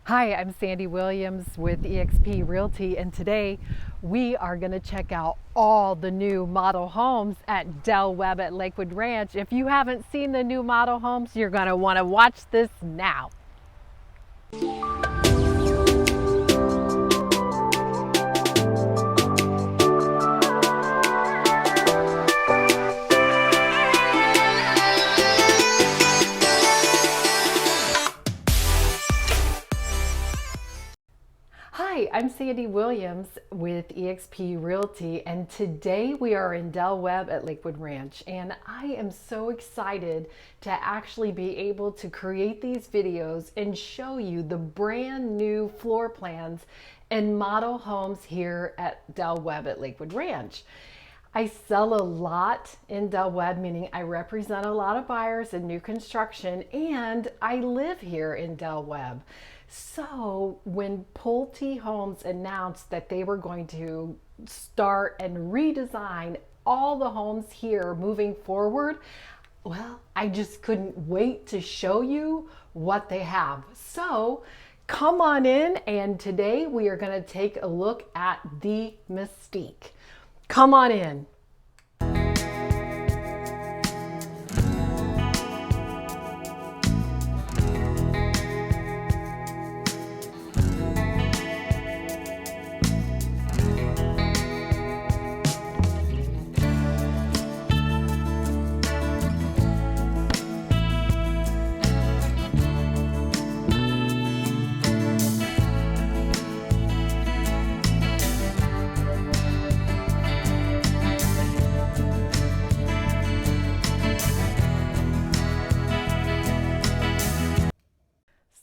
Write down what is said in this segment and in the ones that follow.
Hi, I'm Sandy Williams with eXp Realty, and today we are going to check out all the new model homes at Webb at Lakewood Ranch. If you haven't seen the new model homes, you're going to want to watch this now. Hi, I'm Sandy Williams with eXp Realty, and today we are in Webb at Lakewood Ranch, and I am so excited to actually be able to create these videos and show you the brand new floor plans and model homes here at Webb at Lakewood Ranch. I sell a lot in Webb, meaning I represent a lot of buyers in new construction, and I live here in Webb. So when Pulte Homes announced that they were going to start and redesign all the homes here moving forward, well, I just couldn't wait to show you what they have. So come on in, and today we are going to take a look at the Mystique. Come on in.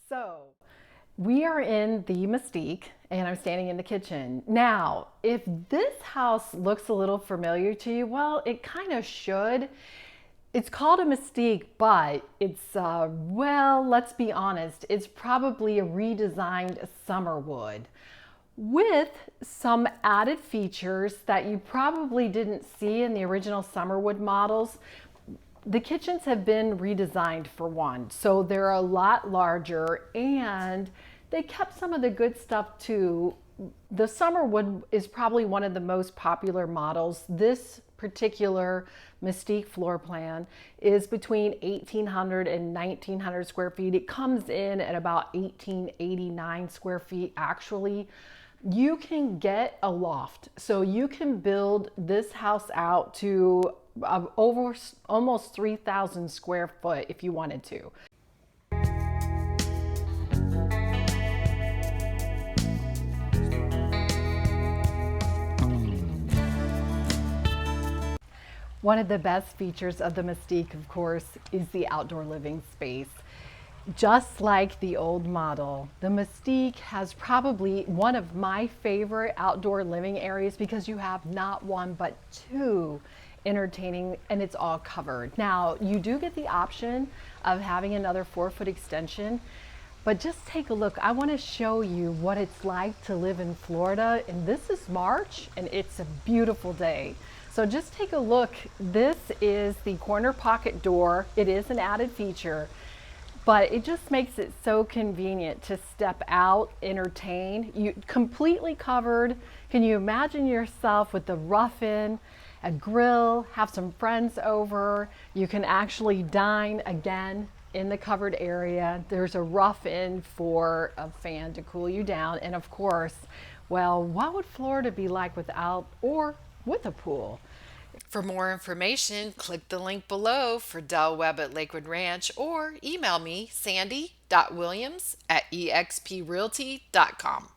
So we are in the Mystique, and I'm standing in the kitchen. Now, if this house looks a little familiar to you, well, it kind of should. It's called a Mystique, but it's, well, let's be honest, it's probably a redesigned Summerwood with some added features that you probably didn't see in the original Summerwood models. The kitchens have been redesigned, for one, so they're a lot larger, and they kept some of the good stuff too. The Summerwood is probably one of the most popular models. This particular Mystique floor plan is between 1,800 and 1,900 square feet. It comes in at about 1,889 square feet actually. You can get a loft, so you can build this house out to over almost 3,000 square foot if you wanted to. One of the best features of the Mystique, of course, is the outdoor living space. Just like the old model, the Mystique has probably one of my favorite outdoor living areas because you have not one but two entertaining, and it's all covered. Now, you do get the option of having another 4-foot extension, but just take a look. I want to show you what it's like to live in Florida, and this is March, and it's a beautiful day. So just take a look. This is the corner pocket door. It is an added feature, but it just makes it so convenient to step out, entertain. You completely covered. Can you imagine yourself with the rough-in, a grill, have some friends over? You can actually dine again in the covered area. There's a rough-in for a fan to cool you down. And of course, well, what would Florida be like without or with a pool? For more information, click the link below for Webb at Lakewood Ranch, or email me, sandy.williams@exprealty.com.